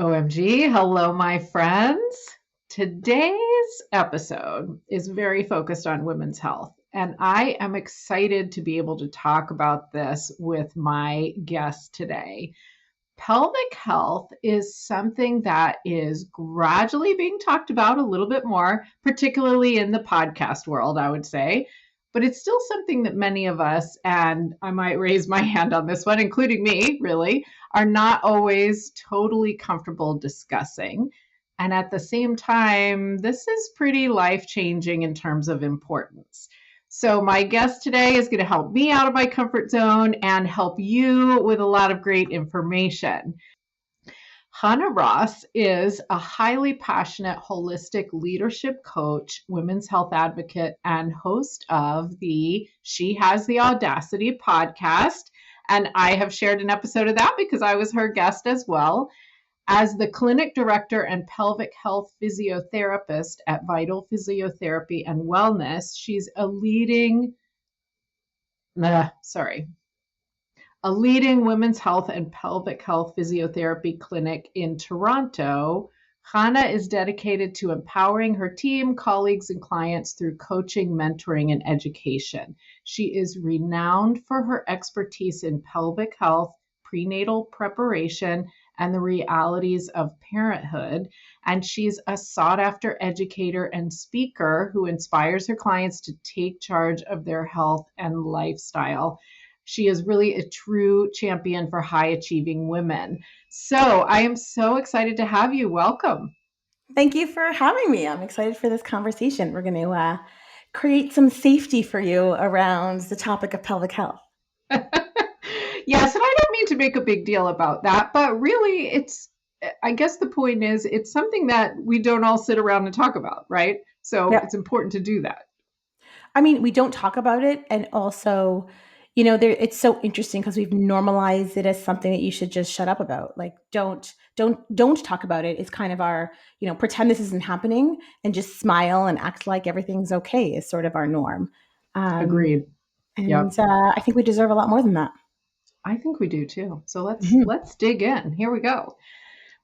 OMG. Hello, my friends. Today's episode is very focused on women's health, and I am excited to be able to talk about this with my guest today. Pelvic health is something that is gradually being talked about a little bit more, particularly in the podcast world, I would say. But it's still something that many of us, and I might raise my hand on this one, including me, really, are not always totally comfortable discussing. And at the same time, this is pretty life changing in terms of importance. So, my guest today is going to help me out of my comfort zone and help you with a lot of great information. Chana Ross is a highly passionate holistic leadership coach, women's health advocate, and host of the She Has the Audacity podcast. And I have shared an episode of that because I was her guest as well. As the clinic director and pelvic health physiotherapist at Vital Physiotherapy and Wellness, she's a leading women's health and pelvic health physiotherapy clinic in Toronto. Chana is dedicated to empowering her team, colleagues, and clients through coaching, mentoring, and education. She is renowned for her expertise in pelvic health, prenatal preparation, and the realities of parenthood. And she's a sought after educator and speaker who inspires her clients to take charge of their health and lifestyle. She is really a true champion for high achieving women. So I am so excited to have you. Welcome. Thank you for having me. I'm excited for this conversation. We're going to create some safety for you around the topic of pelvic health. Yes, and I don't mean to make a big deal about that, but really I guess the point is it's something that we don't all sit around and talk about, right? So Yep. it's important to do that. I mean, we don't talk about it, and also, it's so interesting because we've normalized it as something that you should just shut up about. Like, don't talk about it. It's kind of our, pretend this isn't happening and just smile and act like everything's okay is sort of our norm. Um, Agreed. and Yep. I think we deserve a lot more than that. I think we do too. So let's Mhm. let's dig in. Here we go.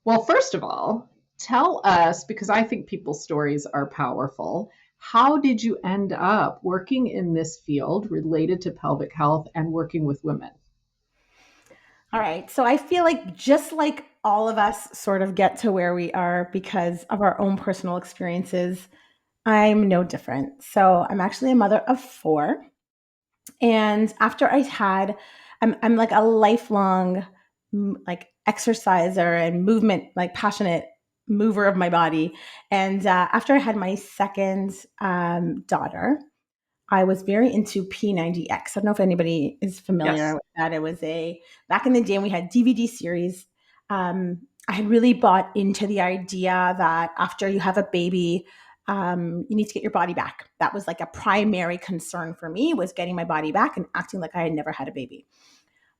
Well, first of all, tell us, because I think people's stories are powerful, how did you end up working in this field related to pelvic health and working with women? All right. So I feel like just like all of us sort of get to where we are because of our own personal experiences, I'm no different. So I'm actually a mother of four. And after I'm like a lifelong like exerciser and movement, like passionate mover of my body. And after I had my second daughter, I was very into P90X. I don't know if anybody is familiar Yes. with that. It was back in the day when we had DVD series. I had really bought into the idea that after you have a baby, you need to get your body back. That was like a primary concern for me, was getting my body back and acting like I had never had a baby.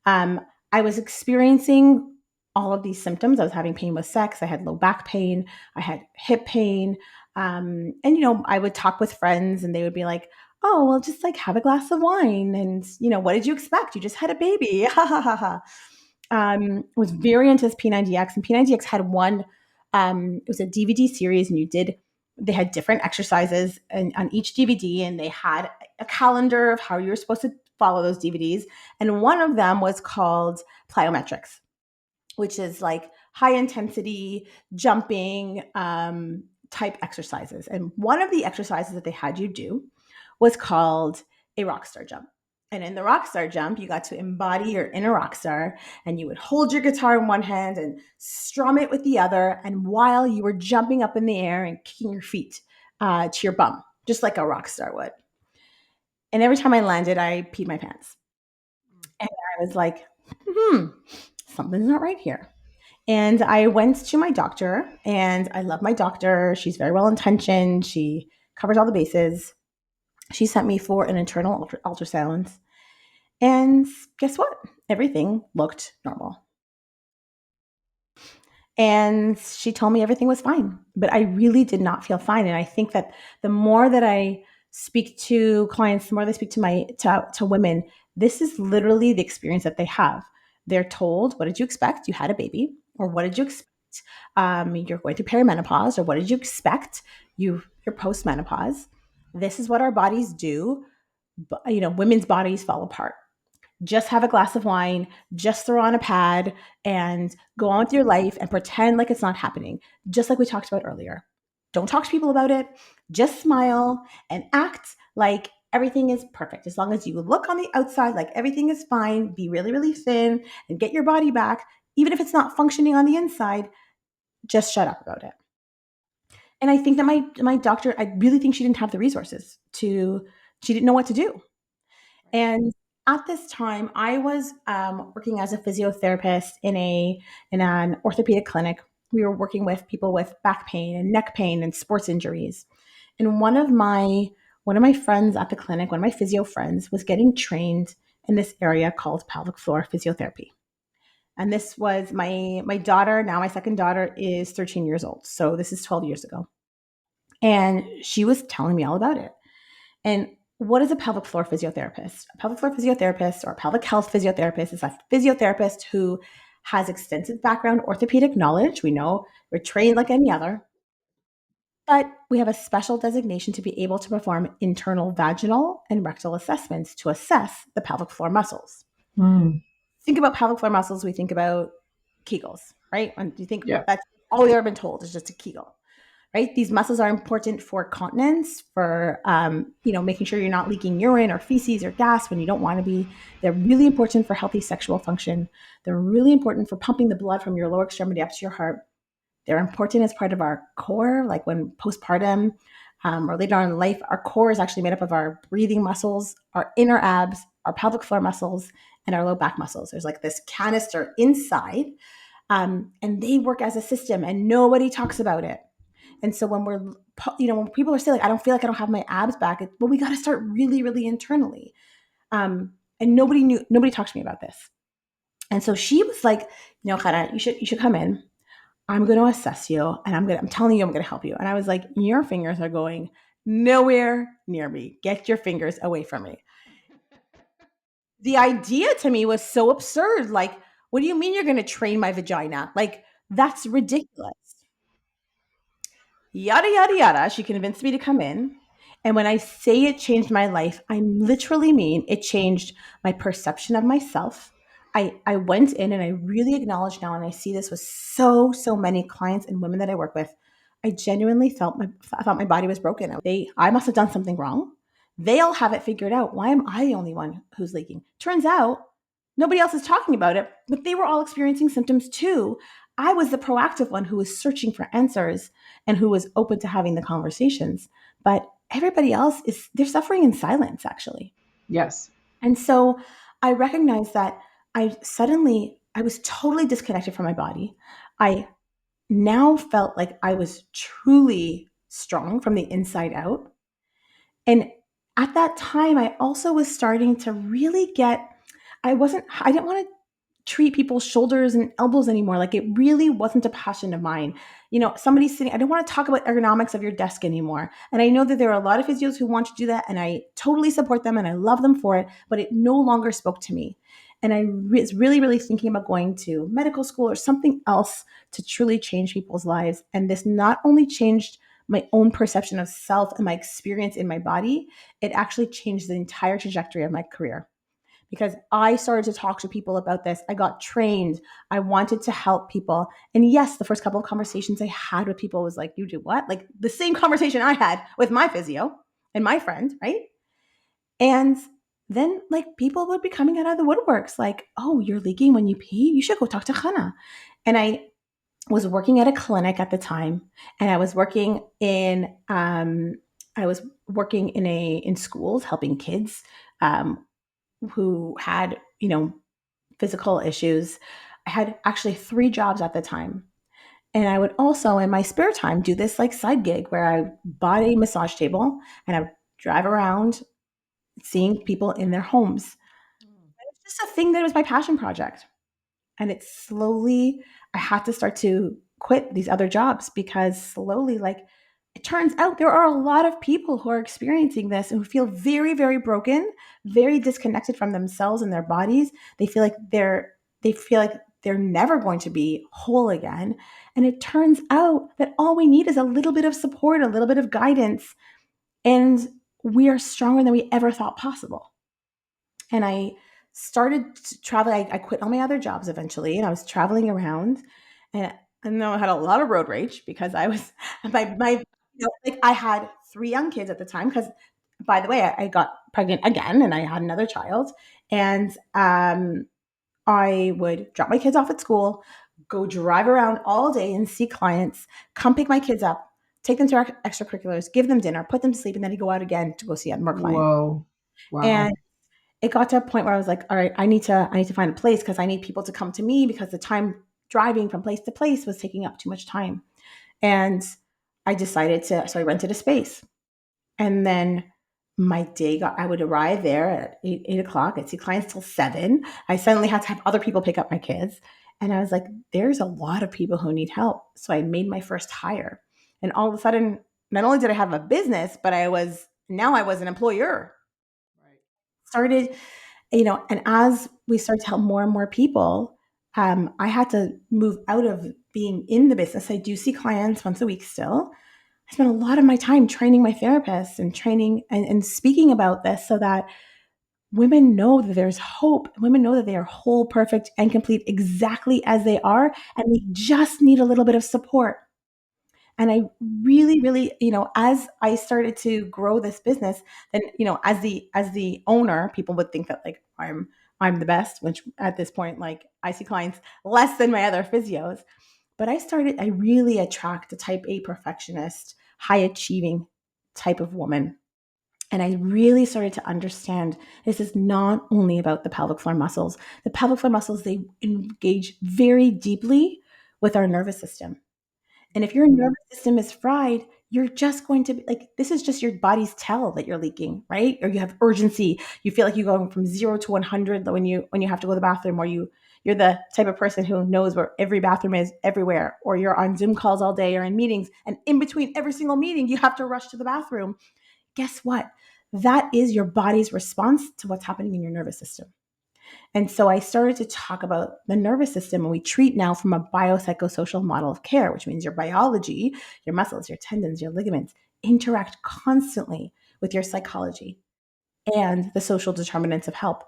Um, I was experiencing all of these symptoms. I was having pain with sex. I had low back pain. I had hip pain. And, I would talk with friends and they would be like, oh, well, just like have a glass of wine. And, what did you expect? You just had a baby. Ha ha ha ha. Was very into this P90X. And P90X had it was a DVD series and they had different exercises on each DVD and they had a calendar of how you were supposed to follow those DVDs. And one of them was called plyometrics, which is like high intensity jumping type exercises. And one of the exercises that they had you do was called a rock star jump. And in the rock star jump, you got to embody your inner rock star and you would hold your guitar in one hand and strum it with the other. And while you were jumping up in the air and kicking your feet to your bum, just like a rock star would. And every time I landed, I peed my pants. And I was like, something's not right here. And I went to my doctor, and I love my doctor. She's very well intentioned. She covers all the bases. She sent me for an internal ultrasound. And guess what? Everything looked normal. And she told me everything was fine. But I really did not feel fine. And I think that the more that I speak to clients, the more they speak to women, this is literally the experience that they have. They're told, what did you expect? You had a baby. Or what did you expect? You're going through perimenopause, or what did you expect? You're postmenopause. This is what our bodies do. But, women's bodies fall apart. Just have a glass of wine, just throw on a pad and go on with your life and pretend like it's not happening. Just like we talked about earlier. Don't talk to people about it. Just smile and act like everything is perfect. As long as you look on the outside like everything is fine, be really, really thin and get your body back. Even if it's not functioning on the inside, just shut up about it. And I think that my doctor, I really think she didn't have the resources she didn't know what to do. And at this time, I was working as a physiotherapist in an orthopedic clinic. We were working with people with back pain and neck pain and sports injuries. And one of my friends at the clinic, one of my physio friends, was getting trained in this area called pelvic floor physiotherapy. And this was my daughter. Now my second daughter is 13 years old. So this is 12 years ago. And she was telling me all about it. And what is a pelvic floor physiotherapist? A pelvic floor physiotherapist or a pelvic health physiotherapist is a physiotherapist who has extensive background orthopedic knowledge. We know we're trained like any other, but we have a special designation to be able to perform internal vaginal and rectal assessments to assess the pelvic floor muscles. Mm. Think about pelvic floor muscles, we think about Kegels, right? And you think Yeah. that's all we've ever been told is just a Kegel. Right? These muscles are important for continence, for making sure you're not leaking urine or feces or gas when you don't want to be. They're really important for healthy sexual function. They're really important for pumping the blood from your lower extremity up to your heart. They're important as part of our core, like when postpartum or later on in life, our core is actually made up of our breathing muscles, our inner abs, our pelvic floor muscles, and our low back muscles. There's like this canister inside, and they work as a system, and nobody talks about it. And so when people are saying like, I don't feel like I don't have my abs back, well, we got to start really, really internally. And nobody talked to me about this. And so she was like, Chana, you should come in. I'm going to assess you, and I'm telling you, I'm going to help you. And I was like, your fingers are going nowhere near me. Get your fingers away from me. The idea to me was so absurd. Like, what do you mean you're going to train my vagina? Like, that's ridiculous. Yada, yada, yada. She convinced me to come in. And when I say it changed my life, I literally mean it changed my perception of myself. I went in and I really acknowledge now, and I see this with so many clients and women that I work with. I genuinely I thought my body was broken. I must have done something wrong. They all have it figured out. Why am I the only one who's leaking? Turns out nobody else is talking about it, but they were all experiencing symptoms too. I was the proactive one who was searching for answers and who was open to having the conversations. But everybody else they're suffering in silence, actually. Yes. And so I recognized that I was totally disconnected from my body. I now felt like I was truly strong from the inside out. And at that time, I also was starting to really I didn't want to treat people's shoulders and elbows anymore. Like, it really wasn't a passion of mine. Somebody's sitting, I don't want to talk about ergonomics of your desk anymore. And I know that there are a lot of physios who want to do that, and I totally support them and I love them for it, but it no longer spoke to me. And I was really, really thinking about going to medical school or something else to truly change people's lives. And this not only changed my own perception of self and my experience in my body, it actually changed the entire trajectory of my career, because I started to talk to people about this. I got trained. I wanted to help people. And yes, the first couple of conversations I had with people was like, you do what? Like the same conversation I had with my physio and my friend, right? And then like people would be coming out of the woodworks like, oh, you're leaking when you pee? You should go talk to Chana. And I was working at a clinic at the time, and I was working in schools helping kids who had, physical issues. I had actually 3 jobs at the time. And I would also, in my spare time, do this like side gig where I bought a massage table and I would drive around seeing people in their homes. It was just a thing that was my passion project. And I had to start to quit these other jobs, because slowly, like, it turns out there are a lot of people who are experiencing this and who feel very, very broken, very disconnected from themselves and their bodies. They feel like they're they're never going to be whole again. And it turns out that all we need is a little bit of support, a little bit of guidance, and we are stronger than we ever thought possible. And I started to travel. I quit all my other jobs eventually, and I was traveling around, and I know I had a lot of road rage because I was my like I had 3 young kids at the time. Because by the way, I got pregnant again, and I had another child, and I would drop my kids off at school, go drive around all day and see clients, come pick my kids up, take them to our extracurriculars, give them dinner, put them to sleep, and then I'd go out again to go see more clients. Whoa. And Wow. it got to a point where I was like, all right, I need to find a place because I need people to come to me because the time driving from place to place was taking up too much time. And I decided to, so I rented a space. And then my day got, I would arrive there at 8 o'clock. I'd see clients till 7. I suddenly had to have other people pick up my kids. And I was like, there's a lot of people who need help. So I made my first hire. And all of a sudden, not only did I have a business, but I was an employer. Right. Started, and as we started to help more and more people, I had to move out of being in the business. I do see clients once a week still. I spent a lot of my time training my therapists and training and speaking about this so that women know that there's hope. Women know that they are whole, perfect, and complete exactly as they are, and they just need a little bit of support. And I really, really, as I started to grow this business, then, as the owner, people would think that like I'm the best, which at this point, like I see clients less than my other physios. But I really attract a type A perfectionist, high achieving type of woman. And I really started to understand this is not only about the pelvic floor muscles. The pelvic floor muscles, they engage very deeply with our nervous system. And if your nervous system is fried, you're just going to be like, this is just your body's tell that you're leaking, right? Or you have urgency. You feel like you're going from 0 to 100 when you have to go to the bathroom, or you're the type of person who knows where every bathroom is everywhere, or you're on Zoom calls all day or in meetings. And in between every single meeting, you have to rush to the bathroom. Guess what? That is your body's response to what's happening in your nervous system. And so I started to talk about the nervous system, and we treat now from a biopsychosocial model of care, which means your biology, your muscles, your tendons, your ligaments interact constantly with your psychology and the social determinants of health,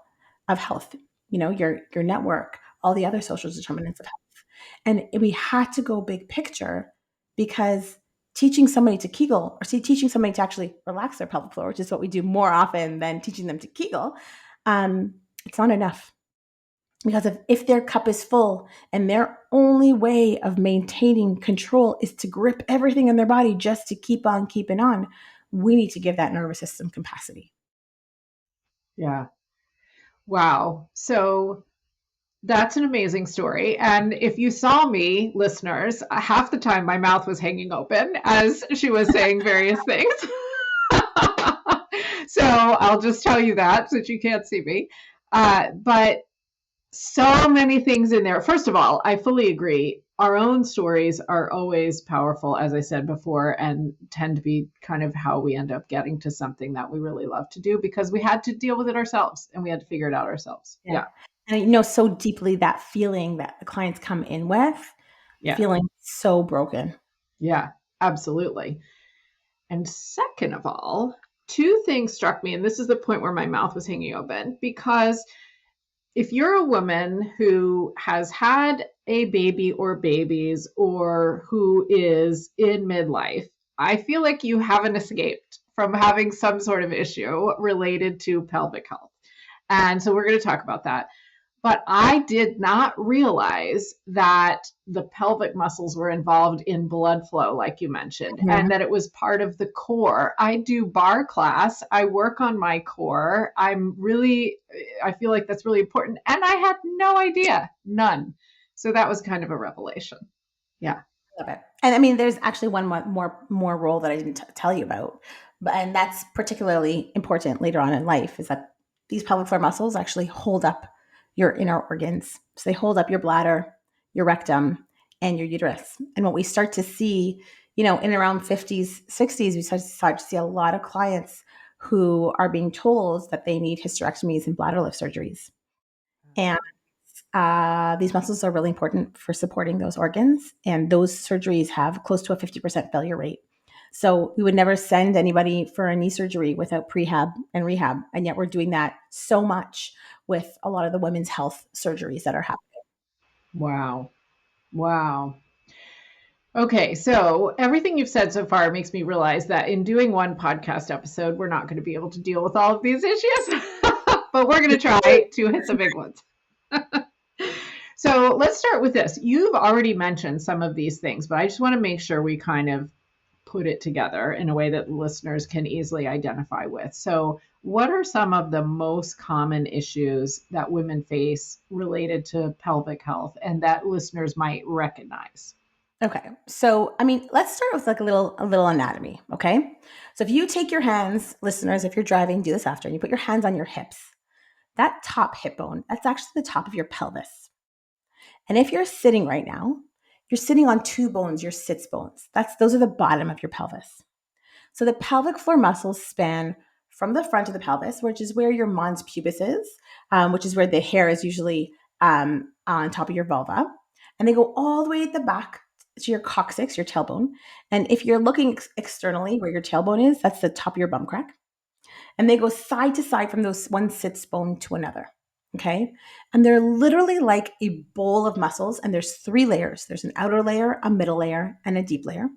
your network, all the other social determinants of health. And we had to go big picture because teaching somebody to Kegel teaching somebody to actually relax their pelvic floor, which is what we do more often than teaching them to Kegel, it's not enough. Because if their cup is full and their only way of maintaining control is to grip everything in their body just to keep on keeping on, we need to give that nervous system capacity. Yeah. Wow. So that's an amazing story. And if you saw me, listeners, half the time my mouth was hanging open as she was saying various things. So I'll just tell you that since you can't see me. But so many things in there. First of all, I fully agree. Our own stories are always powerful, as I said before, and tend to be kind of how we end up getting to something that we really love to do because we had to deal with it ourselves and we had to figure it out ourselves. Yeah. Yeah. And I know so deeply that feeling that the clients come in with, Yeah. feeling so broken. Yeah. Absolutely. And second of all, two things struck me, and this is the point where my mouth was hanging open because if you're a woman who has had a baby or babies or who is in midlife, I feel like you haven't escaped from having some sort of issue related to pelvic health. And so we're going to talk about that. But I did not realize that the pelvic muscles were involved in blood flow, like you mentioned, Mhm. and that it was part of the core. I do bar class, I work on my core. I feel like that's really important. And I had no idea, none. So that was kind of a revelation. Yeah. Love it. And I mean, there's actually one more role that I didn't tell you about, but and that's particularly important later on in life is that these pelvic floor muscles actually hold up your inner organs. So they hold up your bladder, your rectum, and your uterus. And what we start to see, in around 50s, 60s, we start to see a lot of clients who are being told that they need hysterectomies and bladder lift surgeries. These muscles are really important for supporting those organs, and those surgeries have close to a 50% failure rate. So we would never send anybody for a knee surgery without prehab and rehab, and yet we're doing that so much with a lot of the women's health surgeries that are happening. Wow. Wow. Okay, so everything you've said so far makes me realize that in doing one podcast episode, we're not going to be able to deal with all of these issues, but we're going to try to hit the big ones. So let's start with this. You've already mentioned some of these things, but I just want to make sure we kind of put it together in a way that listeners can easily identify with. So, what are some of the most common issues that women face related to pelvic health and that listeners might recognize? Okay. So, let's start with like a little anatomy, okay? So if you take your hands, listeners, if you're driving, do this after, and you put your hands on your hips. That top hip bone, that's actually the top of your pelvis. And if you're sitting right now, you're sitting on two bones, your sits bones. Those are the bottom of your pelvis. So the pelvic floor muscles span from the front of the pelvis, which is where your mons pubis is, which is where the hair is usually on top of your vulva. And they go all the way at the back to your coccyx, your tailbone. And if you're looking externally where your tailbone is, that's the top of your bum crack. And they go side to side from those one sits bone to another. Okay. And they're literally like a bowl of muscles. And there's three layers. There's an outer layer, a middle layer, and a deep layer.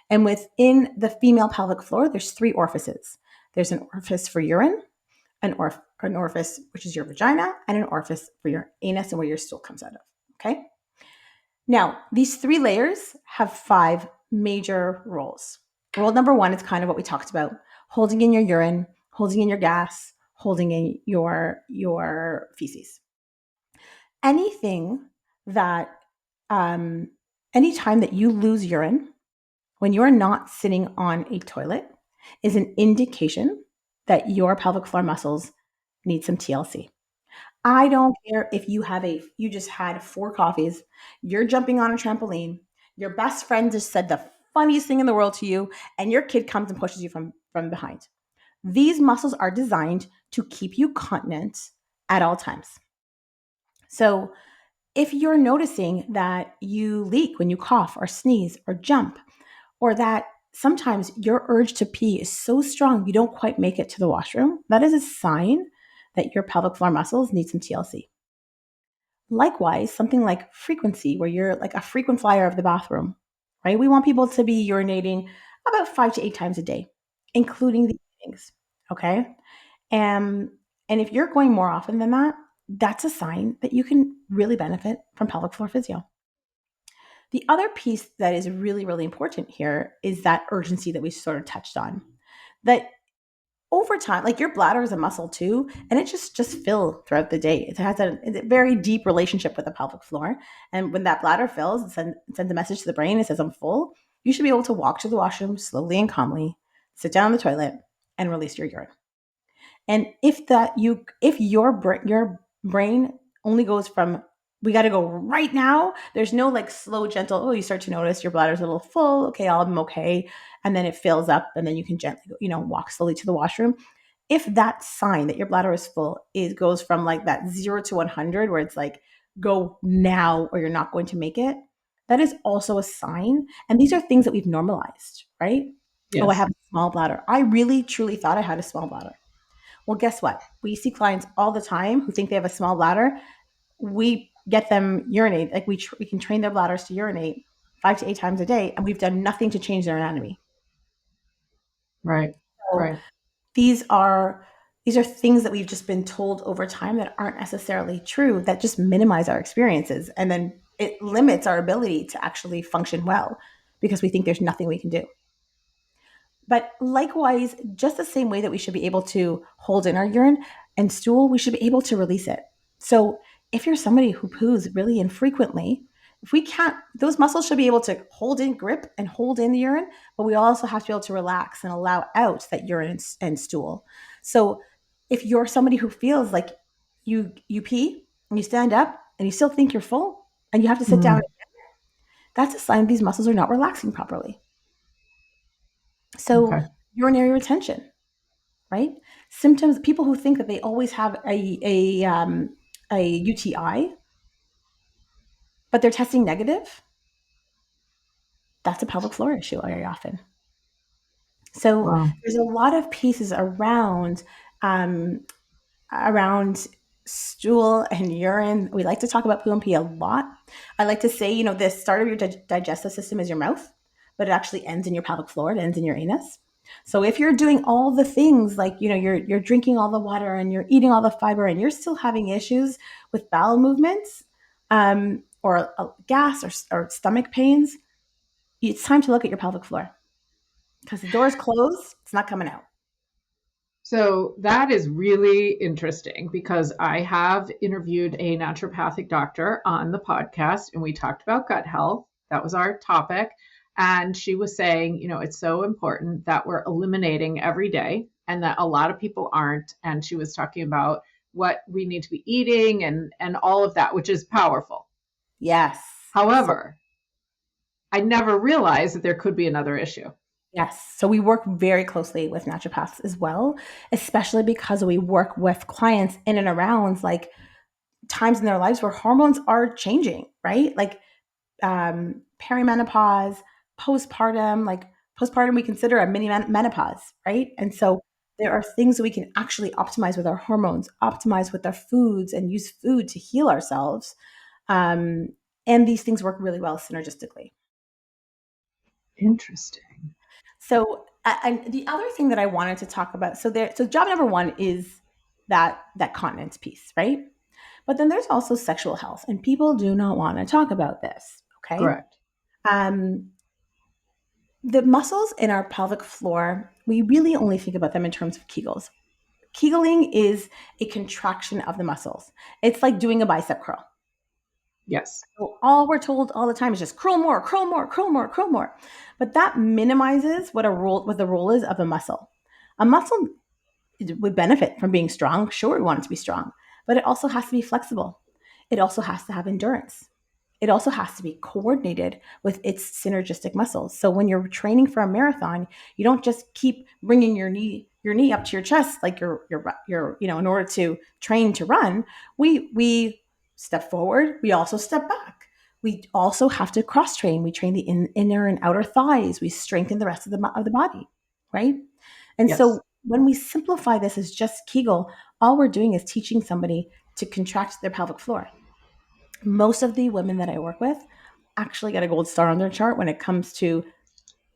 And within the female pelvic floor, there's three orifices. There's an orifice for urine, an orifice, which is your vagina, and an orifice for your anus and where your stool comes out of. Okay. Now, these three layers have five major roles. Role number one is kind of what we talked about: holding in your urine, holding in your gas, holding in your feces. Anything that, um, anytime that you lose urine when you're not sitting on a toilet is an indication that your pelvic floor muscles need some TLC. I don't care if you just had four coffees, you're jumping on a trampoline, your best friend just said the funniest thing in the world to you, and your kid comes and pushes you from behind. These muscles are designed to keep you continent at all times. So if you're noticing that you leak when you cough or sneeze or jump, or that sometimes your urge to pee is so strong you don't quite make it to the washroom, that is a sign that your pelvic floor muscles need some TLC. Likewise, something like frequency, where you're like a frequent flyer of the bathroom, right? We want people to be urinating about 5 to 8 times a day, including the evenings. Okay. And, and if you're going more often than that, that's a sign that you can really benefit from pelvic floor physio. The other piece that is really, really important here is that urgency that we sort of touched on. That over time, like your bladder is a muscle too, and it just fill throughout the day. It has a very deep relationship with the pelvic floor. And when that bladder fills, it sends a message to the brain. It says, I'm full. You should be able to walk to the washroom slowly and calmly, sit down on the toilet, and release your urine. And if your brain only goes from we got to go right now, there's no like slow, gentle, oh, you start to notice your bladder's a little full. Okay, I'm okay. And then it fills up and then you can gently, walk slowly to the washroom. If that sign that your bladder is full, it goes from like that 0 to 100, where it's like, go now or you're not going to make it, that is also a sign. And these are things that we've normalized, right? Oh, I Yes. have a small bladder. I really, truly thought I had a small bladder. Well, guess what? We see clients all the time who think they have a small bladder. We get them urinate, like we can train their bladders to urinate 5 to 8 times a day, and we've done nothing to change their anatomy. Right. So Right. these are these are things that we've just been told over time that aren't necessarily true, that just minimize our experiences, and then it limits our ability to actually function well because we think there's nothing we can do. But likewise, just the same way that we should be able to hold in our urine and stool, we should be able to release it. So if you're somebody who poos really infrequently, if we can't, those muscles should be able to hold in, grip and hold in the urine, but we also have to be able to relax and allow out that urine and stool. So if you're somebody who feels like you pee and you stand up and you still think you're full and you have to sit down, Mm, that's a sign these muscles are not relaxing properly. So okay. urinary retention, right? Symptoms, people who think that they always have a UTI, but they're testing negative, that's a pelvic floor issue very often. So Wow. there's a lot of pieces um, around stool and urine. We like to talk about poo and pee a lot. I like to say, the start of your digestive system is your mouth, but it actually ends in your pelvic floor. It ends in your anus. So if you're doing all the things like, you're drinking all the water and you're eating all the fiber and you're still having issues with bowel movements, or gas or stomach pains, it's time to look at your pelvic floor because the door is closed. It's not coming out. So that is really interesting because I have interviewed a naturopathic doctor on the podcast and we talked about gut health. That was our topic. And she was saying, it's so important that we're eliminating every day and that a lot of people aren't. And she was talking about what we need to be eating and all of that, which is powerful. Yes. So However, I never realized that there could be another issue. yes. So we work very closely with naturopaths as well, especially because we work with clients in and around like times in their lives where hormones are changing, right? Like perimenopause, postpartum, like postpartum, we consider a mini menopause, right? And so there are things that we can actually optimize with our hormones, optimize with our foods, and use food to heal ourselves. Um, and these things work really well synergistically. Interesting. So, and the other thing that I wanted to talk about, so job number one is that continence piece, right? But then there's also sexual health, and people do not want to talk about this. Okay, Correct. um, the muscles in our pelvic floor, we really only think about them in terms of Kegels. Kegling is a contraction of the muscles. It's like doing a bicep curl. Yes. So all we're told all the time is just curl more, curl more, curl more, curl more. But that minimizes what the role is of a muscle. A muscle would benefit from being strong. Sure, we want it to be strong, but it also has to be flexible. It also has to have endurance. It also has to be coordinated with its synergistic muscles. So when you're training for a marathon, you don't just keep bringing your knee up to your chest like you're in order to train to run. We step forward. We also step back. We also have to cross train. We train the inner and outer thighs. We strengthen the rest of the body, right? And Yes. so when we simplify this as just Kegel, all we're doing is teaching somebody to contract their pelvic floor. Most of the women that I work with actually get a gold star on their chart when it comes to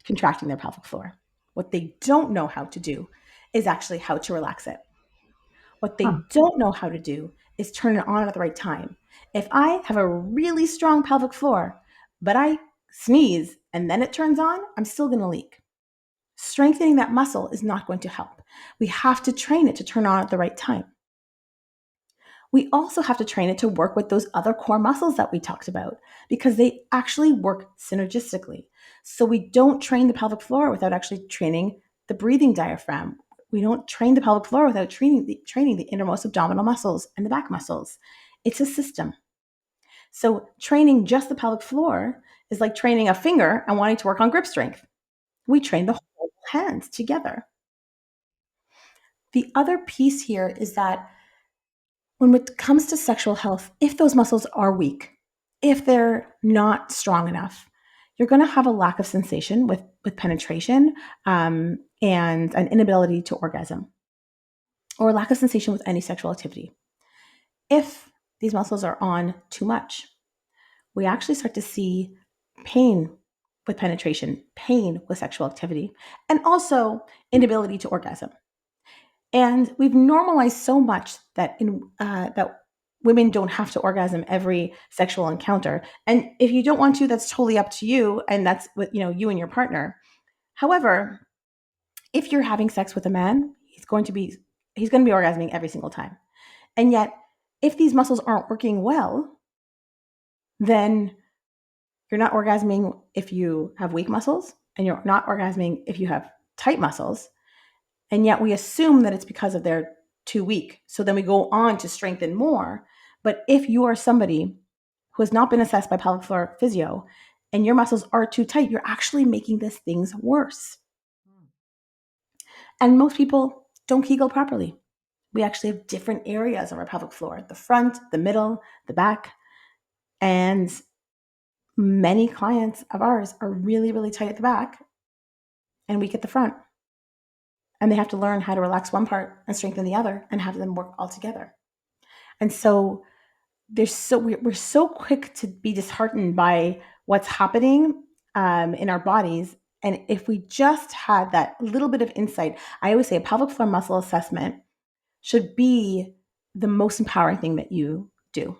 contracting their pelvic floor. What they don't know how to do is actually how to relax it. What Huh. they don't know how to do is turn it on at the right time. If I have a really strong pelvic floor, but I sneeze and then it turns on, I'm still going to leak. Strengthening that muscle is not going to help. We have to train it to turn on at the right time. We also have to train it to work with those other core muscles that we talked about because they actually work synergistically. So we don't train the pelvic floor without actually training the breathing diaphragm. We don't train the pelvic floor without training the innermost abdominal muscles and the back muscles. It's a system. So training just the pelvic floor is like training a finger and wanting to work on grip strength. We train the whole hands together. The other piece here is that when it comes to sexual health, if those muscles are weak, if they're not strong enough, you're going to have a lack of sensation with penetration, and an inability to orgasm or lack of sensation with any sexual activity. If these muscles are on too much, we actually start to see pain with penetration, pain with sexual activity, and also inability to orgasm. And we've normalized so much that women don't have to orgasm every sexual encounter. And if you don't want to, that's totally up to you, and that's with you and your partner. However, if you're having sex with a man, he's going to be orgasming every single time. And yet, if these muscles aren't working well, then you're not orgasming if you have weak muscles, and you're not orgasming if you have tight muscles. And yet we assume that it's because of they're too weak. So then we go on to strengthen more. But if you are somebody who has not been assessed by pelvic floor physio and your muscles are too tight, you're actually making these things worse. And most people don't Kegel properly. We actually have different areas of our pelvic floor: the front, the middle, the back. And many clients of ours are really, really tight at the back and weak at the front. And they have to learn how to relax one part and strengthen the other and have them work all together. And so we're so quick to be disheartened by what's happening in our bodies. And if we just had that little bit of insight, I always say a pelvic floor muscle assessment should be the most empowering thing that you do.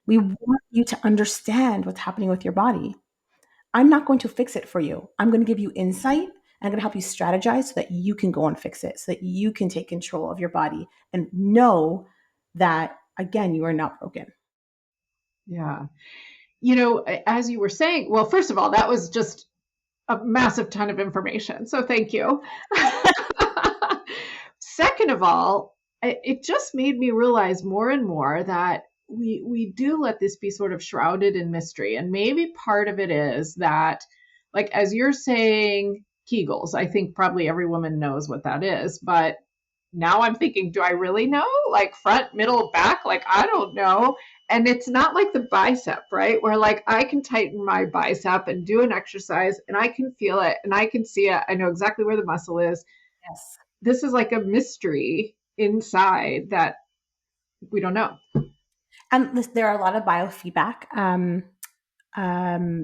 We want you to understand what's happening with your body. I'm not going to fix it for you. I'm going to give you insight. I'm going to help you strategize so that you can go and fix it, so that you can take control of your body and know that, again, you are not broken. Yeah. As you were saying, well, first of all, that was just a massive ton of information. So thank you. Second of all, it just made me realize more and more that we do let this be sort of shrouded in mystery. And maybe part of it is that, like, as you're saying, Kegels, I think probably every woman knows what that is. But now I'm thinking, do I really know? Like front, middle, back? Like, I don't know. And it's not like the bicep, right? Where like I can tighten my bicep and do an exercise and I can feel it and I can see it. I know exactly where the muscle is. Yes. This is like a mystery inside that we don't know. And there are a lot of biofeedback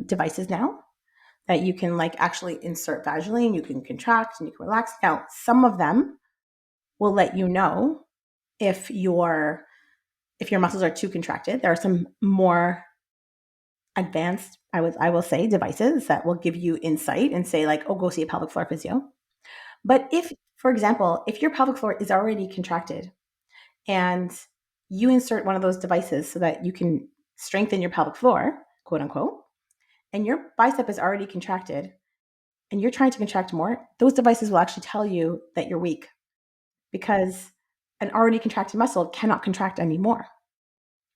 devices now that you can like actually insert vaginally, and you can contract and you can relax. Now, some of them will let you know if your muscles are too contracted. There are some more advanced, I will say, devices that will give you insight and say like, oh, go see a pelvic floor physio. But if, for example, if your pelvic floor is already contracted and you insert one of those devices so that you can strengthen your pelvic floor, quote unquote, and your bicep is already contracted and you're trying to contract more, those devices will actually tell you that you're weak because an already contracted muscle cannot contract anymore,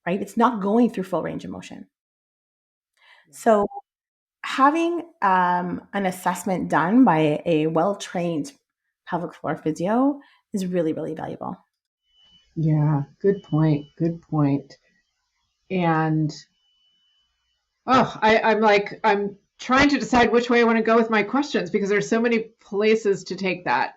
right? It's not going through full range of motion. So having an assessment done by a well-trained pelvic floor physio is really, really valuable. Yeah, good point. Good point. And I'm trying to decide which way I want to go with my questions because there's so many places to take that.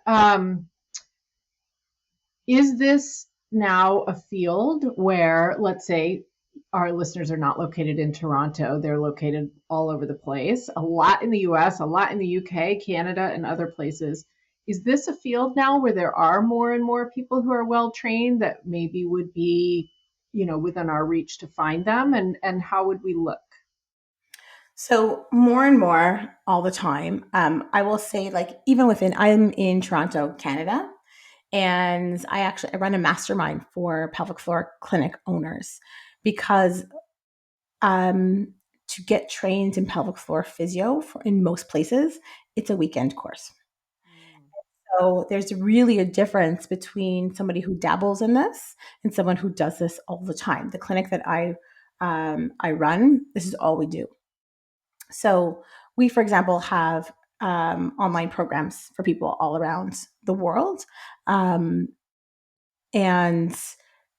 Is this now a field where, let's say, our listeners are not located in Toronto, they're located all over the place, a lot in the US, a lot in the UK, Canada, and other places. Is this a field now where there are more and more people who are well trained that maybe would be, within our reach to find them? And how would we look? So more and more all the time. I will say, like, even I'm in Toronto, Canada, and I run a mastermind for pelvic floor clinic owners because um, to get trained in pelvic floor physio in most places, it's a weekend course. So there's really a difference between somebody who dabbles in this and someone who does this all the time. The clinic that I run, this is all we do. So we, for example, have online programs for people all around the world. Um, and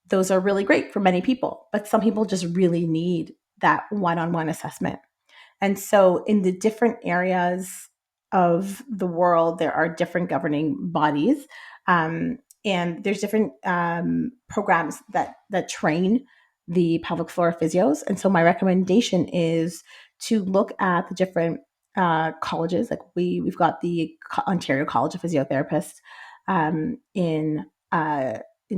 those are really great for many people, but some people just really need that one-on-one assessment. And so, in the different areas of the world, there are different governing bodies, and there's different programs that train the pelvic floor physios. And so, my recommendation is to look at the different colleges. Like we've got the Ontario College of Physiotherapists in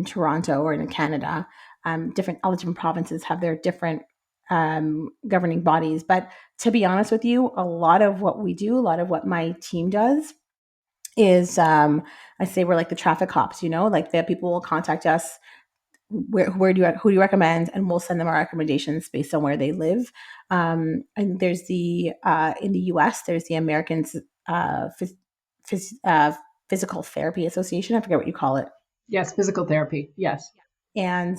Toronto or in Canada. All the different provinces have their different governing bodies. But to be honest with you, a lot of what we do, a lot of what my team does is I say we're like the traffic cops, like the people will contact us. Who do you recommend? And we'll send them our recommendations based on where they live. And there's in the US, there's the American Physical Therapy Association. I forget what you call it. Yes, physical therapy. Yes. And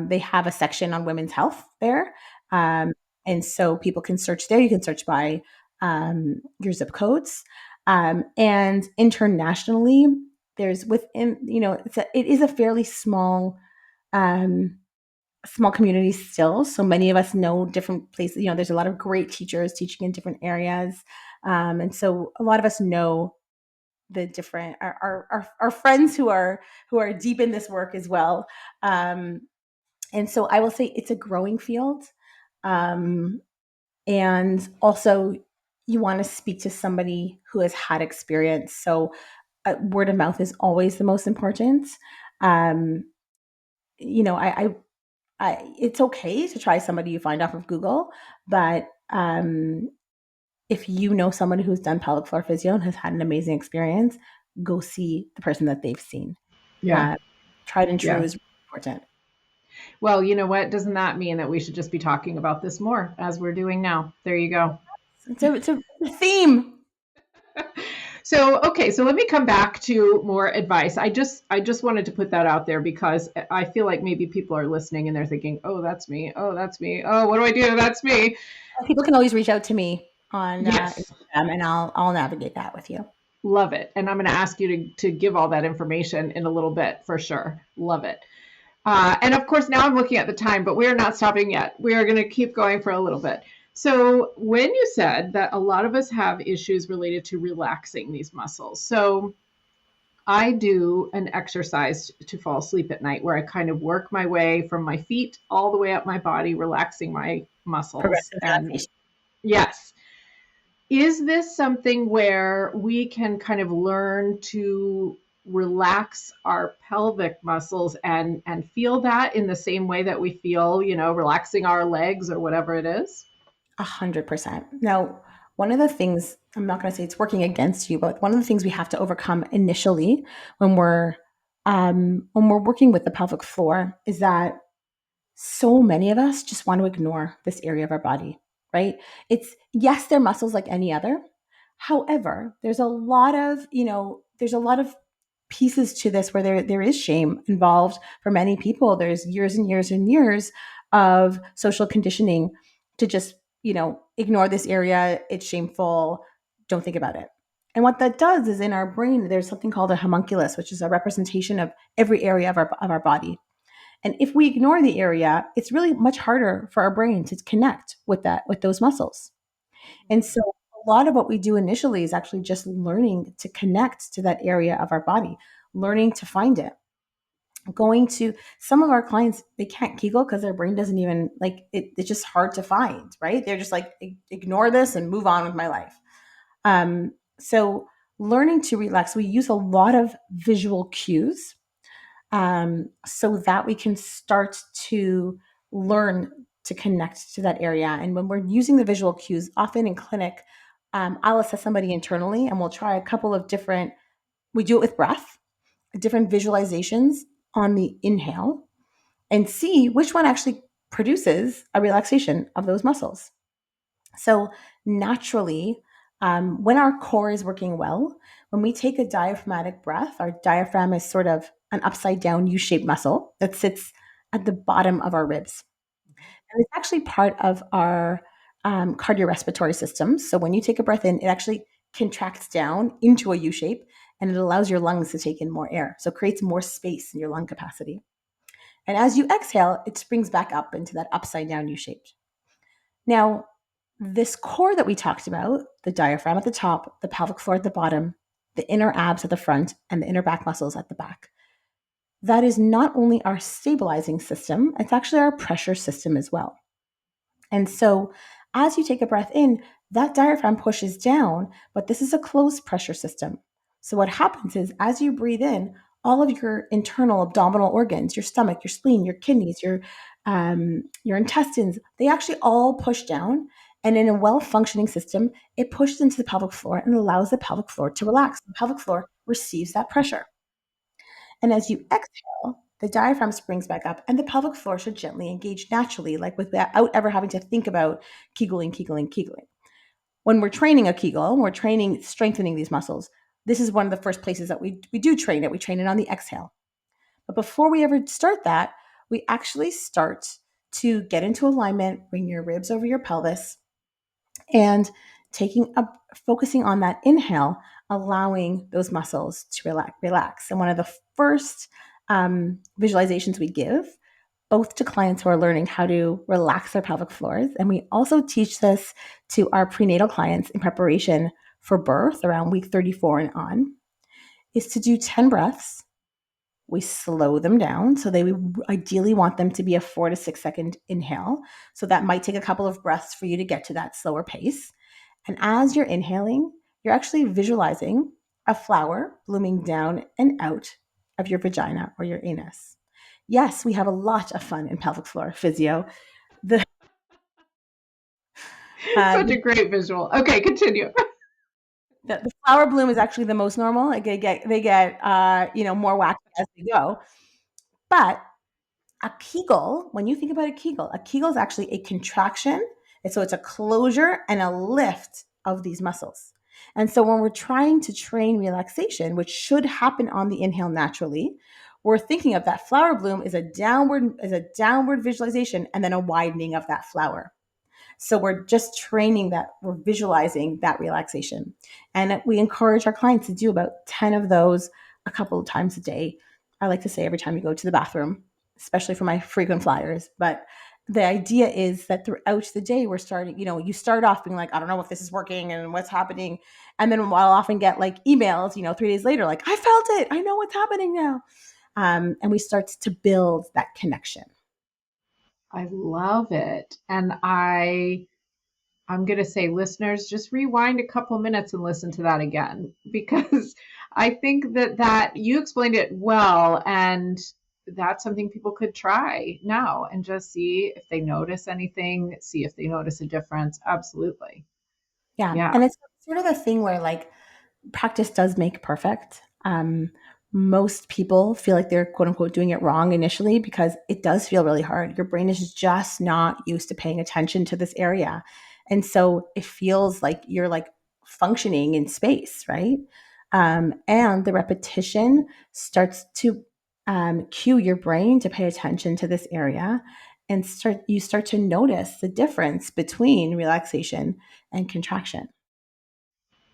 they have a section on women's health there. Um, and so people can search there. You can search by your zip codes. And internationally, there's within, it is a fairly small small community still. So many of us know different places. You know, there's a lot of great teachers teaching in different areas. And so a lot of us know the different our friends who are deep in this work as well. Um, and so I will say it's a growing field. Um, and also you want to speak to somebody who has had experience. So word of mouth is always the most important. Um, you know, it's okay to try somebody you find off of Google, but if you know someone who's done pelvic floor physio and has had an amazing experience, go see the person that they've seen. Yeah. Uh, Tried and true Yeah. is really important. Well, you know what? Doesn't that mean that we should just be talking about this more as we're doing now? There you go. It's a theme. So, okay, so let me come back to more advice. I just wanted to put that out there because I feel like maybe people are listening and they're thinking, "Oh, that's me. Oh, that's me. Oh, what do I do? That's me." People can always reach out to me on Yes. Instagram, and I'll navigate that with you. Love it. And I'm going to ask you to give all that information in a little bit for sure. Love it. And of course, now I'm looking at the time, but we are not stopping yet. We are going to keep going for a little bit. So, when you said that a lot of us have issues related to relaxing these muscles, so I do an exercise to fall asleep at night where I kind of work my way from my feet all the way up my body, relaxing my muscles. Progressive And relaxation. yes, is this something where we can kind of learn to relax our pelvic muscles and feel that in the same way that we feel, relaxing our legs or whatever it is? 100%. Now, one of the things, I'm not going to say it's working against you, but one of the things we have to overcome initially when when we're working with the pelvic floor is that so many of us just want to ignore this area of our body, right? It's yes, they're muscles like any other. However, there's a lot of pieces to this where there is shame involved for many people. There's years and years and years of social conditioning to just, ignore this area. It's shameful. Don't think about it. And what that does is in our brain, there's something called a homunculus, which is a representation of every area of our body. And if we ignore the area, it's really much harder for our brain to connect with those muscles. And so a lot of what we do initially is actually just learning to connect to that area of our body, learning to find it. Going to some of our clients, they can't Kegel because their brain doesn't even like it. It's just hard to find, right? They're just like, Ignore this and move on with my life." So learning to relax, we use a lot of visual cues so that we can start to learn to connect to that area. And when we're using the visual cues, often in clinic, I'll assess somebody internally and we'll try a couple of different, we do it with breath, different visualizations on the inhale and see which one actually produces a relaxation of those muscles. So naturally, when our core is working well, when we take a diaphragmatic breath, our diaphragm is sort of an upside down U shaped muscle that sits at the bottom of our ribs. And it's actually part of our cardiorespiratory system. So when you take a breath in, it actually contracts down into a U shape and it allows your lungs to take in more air. So it creates more space in your lung capacity. And as you exhale, it springs back up into that upside down U shape. Now, this core that we talked about, the diaphragm at the top, the pelvic floor at the bottom, the inner abs at the front, and the inner back muscles at the back, that is not only our stabilizing system, it's actually our pressure system as well. And so, as you take a breath in, that diaphragm pushes down, but this is a closed pressure system. So, what happens is as you breathe in, all of your internal abdominal organs, your stomach, your spleen, your kidneys, your intestines, they actually all push down. And in a well functioning system, it pushes into the pelvic floor and allows the pelvic floor to relax. The pelvic floor receives that pressure. And as you exhale, the diaphragm springs back up and the pelvic floor should gently engage naturally, like without ever having to think about Kegling, Kegling, Kegling. When we're training a Kegel, we're training, strengthening these muscles. This is one of the first places that we do train it. We train it on the exhale. But before we ever start that, we actually start to get into alignment, bring your ribs over your pelvis, and focusing on that inhale, allowing those muscles to relax. And one of the first visualizations we give both to clients who are learning how to relax their pelvic floors. And we also teach this to our prenatal clients in preparation for birth around week 34 and on, is to do 10 breaths. We slow them down. So we ideally want them to be a 4 to 6 second inhale. So that might take a couple of breaths for you to get to that slower pace. And as you're inhaling, you're actually visualizing a flower blooming down and out of your vagina or your anus. Yes, we have a lot of fun in pelvic floor physio. The, Such the, a great visual. Okay, continue. the flower bloom is actually the most normal. Like they get more wacky as they go. But a Kegel, when you think about a Kegel is actually a contraction. And so it's a closure and a lift of these muscles. And so when we're trying to train relaxation, which should happen on the inhale naturally, we're thinking of that flower bloom as a downward visualization and then a widening of that flower. So we're just training that, we're visualizing that relaxation. And we encourage our clients to do about 10 of those a couple of times a day. I like to say every time you go to the bathroom, especially for my frequent flyers. But the idea is that throughout the day, we're starting, you start off being like, I don't know if this is working and what's happening. And then I'll often get like emails, 3 days later, like, I felt it. I know what's happening now. And we start to build that connection. I love it. And I'm going to say, listeners, just rewind a couple minutes and listen to that again, because I think that you explained it well, and that's something people could try now and just see if they notice anything, see if they notice a difference. Absolutely. Yeah. Yeah. And it's sort of a thing where like practice does make perfect. Most people feel like they're quote unquote doing it wrong initially because it does feel really hard. Your brain is just not used to paying attention to this area. And so it feels like you're like functioning in space, right? And the repetition starts to cue your brain to pay attention to this area and you start to notice the difference between relaxation and contraction.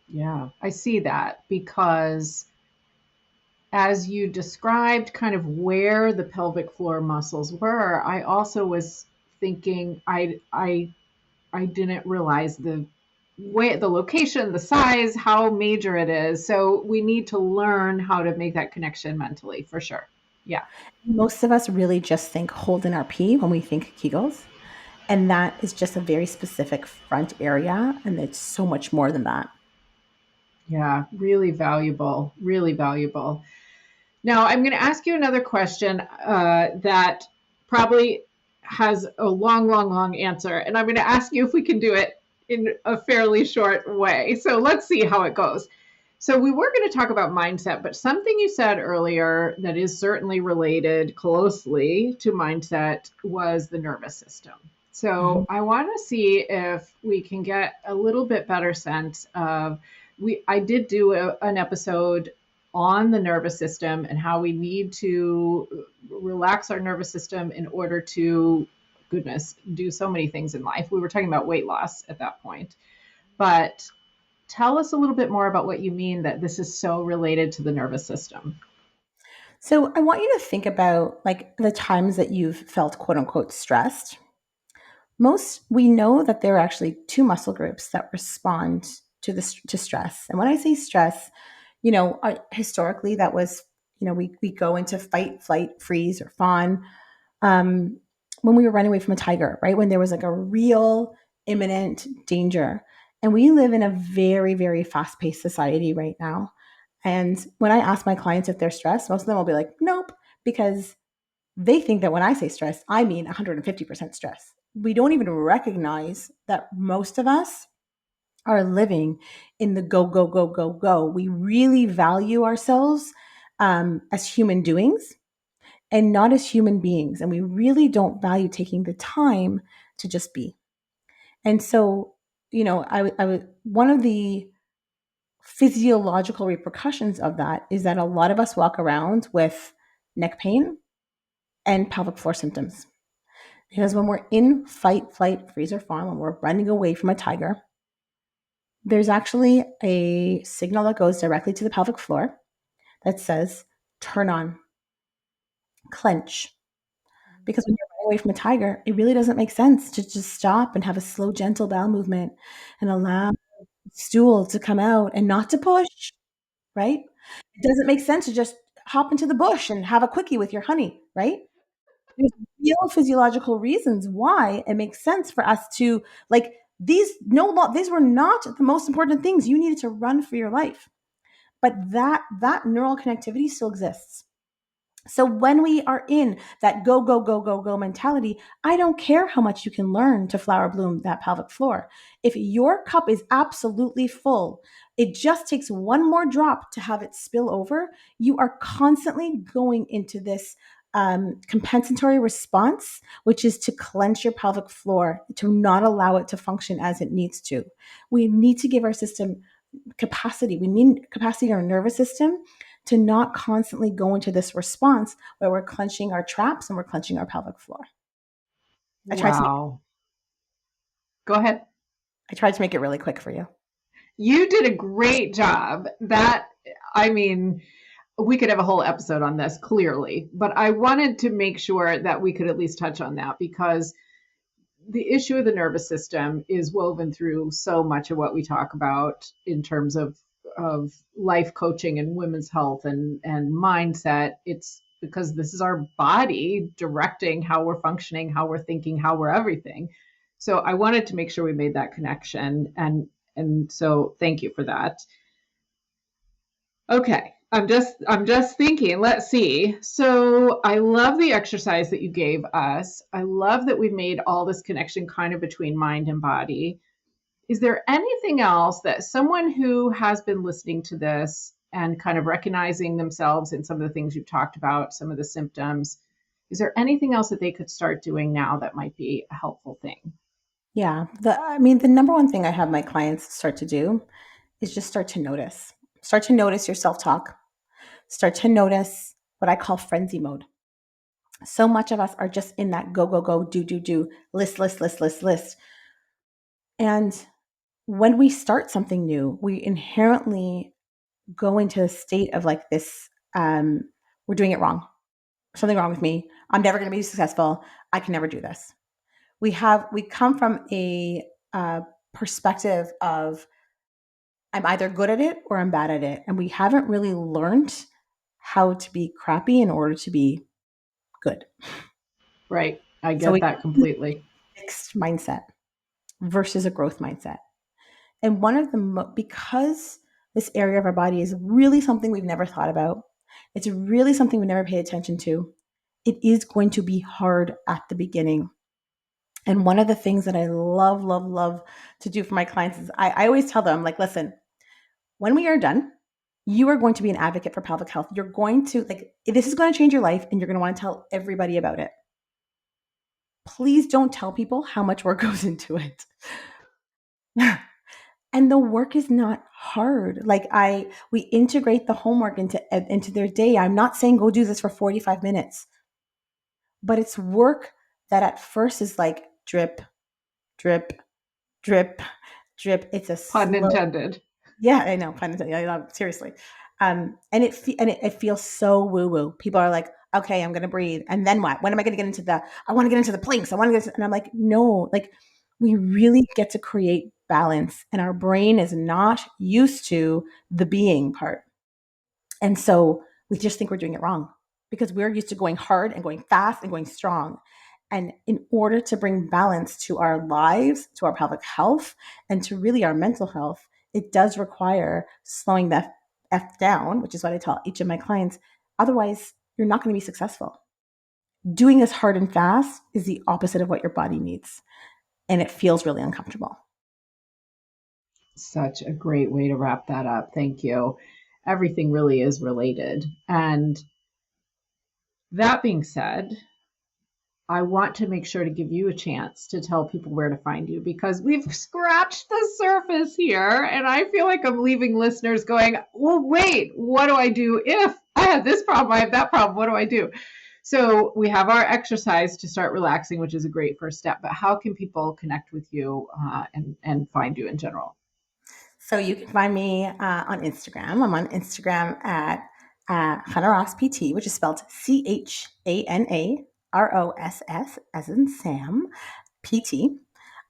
Yeah. I see that because as you described kind of where the pelvic floor muscles were, I also was thinking I didn't realize the location, the size, how major it is. So we need to learn how to make that connection mentally for sure. Yeah. Most of us really just think hold in our pee when we think Kegels. And that is just a very specific front area. And it's so much more than that. Yeah. Really valuable. Really valuable. Now, I'm going to ask you another question that probably has a long, long, long answer. And I'm going to ask you if we can do it in a fairly short way. So let's see how it goes. So, we were going to talk about mindset, but something you said earlier that is certainly related closely to mindset was the nervous system. Mhm. So, I want to see if we can get a little bit better sense of I did do an episode on the nervous system and how we need to relax our nervous system in order to, goodness, do so many things in life. We were talking about weight loss at that point. But tell us a little bit more about what you mean that this is so related to the nervous system. So I want you to think about like the times that you've felt quote unquote stressed. We know that there are actually two muscle groups that respond to stress. And when I say stress, historically that was, we go into fight, flight, freeze, or fawn. um, when we were running away from a tiger, right? When there was like a real imminent danger. And we live in a very, very fast paced society right now. And when I ask my clients if they're stressed, most of them will be like, nope, because they think that when I say stress, I mean 150% stress. We don't even recognize that most of us are living in the go, go, go, go, go. We really value ourselves as human doings and not as human beings. And we really don't value taking the time to just be. And so, one of the physiological repercussions of that is that a lot of us walk around with neck pain and pelvic floor symptoms. Because when we're in fight, flight, freeze, or fawn, when we're running away from a tiger, there's actually a signal that goes directly to the pelvic floor that says, turn on, clench. Because when you're running away from a tiger, it really doesn't make sense to just stop and have a slow, gentle bowel movement and allow stool to come out and not to push, right? It doesn't make sense to just hop into the bush and have a quickie with your honey, right? There's real physiological reasons why it makes sense for us to like these were not the most important things. You needed to run for your life. But that neural connectivity still exists. So when we are in that go, go, go, go, go mentality, I don't care how much you can learn to flower bloom that pelvic floor. If your cup is absolutely full, it just takes one more drop to have it spill over. You are constantly going into this compensatory response, which is to clench your pelvic floor, to not allow it to function as it needs to. We need to give our system capacity. We need capacity in our nervous system to not constantly go into this response where we're clenching our traps and we're clenching our pelvic floor. I tried to make Wow. Go ahead. I tried to make it really quick for you. You did a great job. That, I mean, we could have a whole episode on this clearly, but I wanted to make sure that we could at least touch on that because the issue of the nervous system is woven through so much of what we talk about in terms of life coaching and women's health and mindset. It's because this is our body directing how we're functioning, how we're thinking, how we're everything. So I wanted to make sure we made that connection, and so thank you for that. Okay. I'm just thinking, let's see. So I love the exercise that you gave us. I love that we've made all this connection kind of between mind and body. Is there anything else that someone who has been listening to this and kind of recognizing themselves in some of the things you've talked about, some of the symptoms, is there anything else that they could start doing now that might be a helpful thing? Yeah. The number one thing I have my clients start to do is just start to notice. Start to notice your self-talk. Start to notice what I call frenzy mode. So much of us are just in that go, go, go, do, do, do, list, list, list, list, list. And when we start something new, we inherently go into a state of like this, we're doing it wrong. Something wrong with me. I'm never going to be successful. I can never do this. We come from a perspective of I'm either good at it or I'm bad at it. And we haven't really learned how to be crappy in order to be good. Right. I So get we that completely. fixed mindset versus a growth mindset. And one of the, because this area of our body is really something we've never thought about, it's really something we never paid attention to, it is going to be hard at the beginning. And one of the things that I love, love, love to do for my clients is I always tell them, like, listen, when we are done, you are going to be an advocate for pelvic health. You're going to, like, this is going to change your life and you're going to want to tell everybody about it. Please don't tell people how much work goes into it. And the work is not hard. Like we integrate the homework into their day. I'm not saying go do this for 45 minutes, but it's work that at first is like drip, drip, drip, drip. It's a Pun slow. intended. Yeah, I know. Pun intended. I love, seriously. And it feels so woo woo. People are like, okay, I'm gonna breathe, and then what? When am I gonna get into the? I want to get into the planks. I want to get, and I'm like, no. Like, we really get to create balance, and our brain is not used to the being part. And so we just think we're doing it wrong because we're used to going hard and going fast and going strong. And in order to bring balance to our lives, to our pelvic health, and to really our mental health, it does require slowing the F down, which is what I tell each of my clients. Otherwise, you're not going to be successful. Doing this hard and fast is the opposite of what your body needs. And it feels really uncomfortable. Such a great way to wrap that up. Thank you. Everything really is related. And that being said, I want to make sure to give you a chance to tell people where to find you because we've scratched the surface here. And I feel like I'm leaving listeners going, well, wait, what do I do if I have this problem? I have that problem. What do I do? So we have our exercise to start relaxing, which is a great first step. But how can people connect with you and find you in general? So you can find me on Instagram. I'm on Instagram at Chana Ross PT, which is spelled Chana. Ross, as in Sam, PT.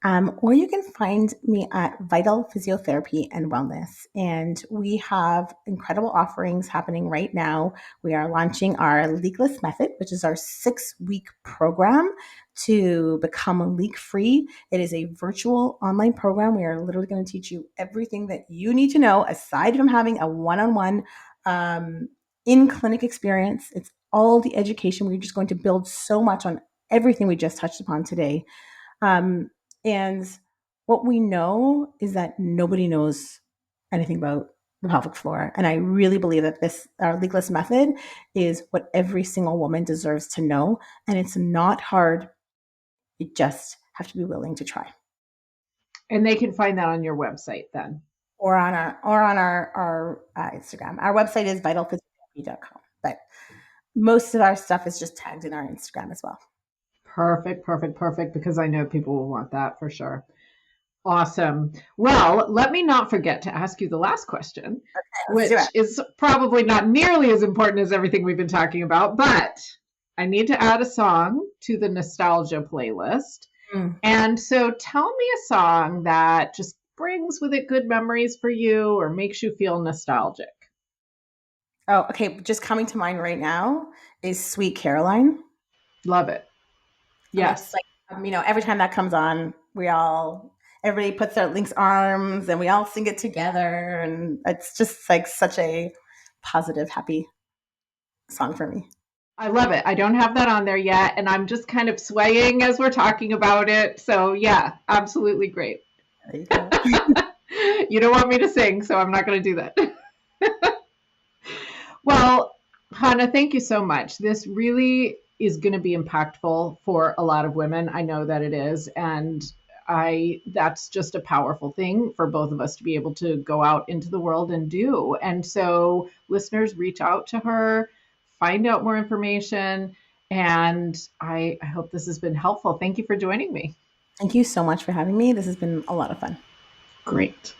Or you can find me at Vital Physiotherapy and Wellness. And we have incredible offerings happening right now. We are launching our Leakless Method, which is our 6-week program to become leak free. It is a virtual online program. We are literally going to teach you everything that you need to know aside from having a one on one in clinic experience. It's all the education. We're just going to build so much on everything we just touched upon today. And what we know is that nobody knows anything about the pelvic floor. And I really believe that our leakless method is what every single woman deserves to know. And it's not hard. You just have to be willing to try. And they can find that on your website then. Or on our Instagram. Our website is vitalphysiotherapy.com. But most of our stuff is just tagged in our Instagram as well. Perfect, perfect, perfect, because I know people will want that for sure. Awesome. Well, let me not forget to ask you the last question, which is probably not nearly as important as everything we've been talking about, but I need to add a song to the nostalgia playlist. And so tell me a song that just brings with it good memories for you or makes you feel nostalgic. Oh, okay. Just coming to mind right now is Sweet Caroline. Love it. Yes. Every time that comes on, everybody puts their links arms and we all sing it together. And it's just like such a positive, happy song for me. I love it. I don't have that on there yet. And I'm just kind of swaying as we're talking about it. So yeah, absolutely great. There you go. You don't want me to sing, so I'm not going to do that. Well, Chana, thank you so much. This really is going to be impactful for a lot of women. I know that it is. And that's just a powerful thing for both of us to be able to go out into the world and do. And so listeners, reach out to her, find out more information. And I hope this has been helpful. Thank you for joining me. Thank you so much for having me. This has been a lot of fun. Great.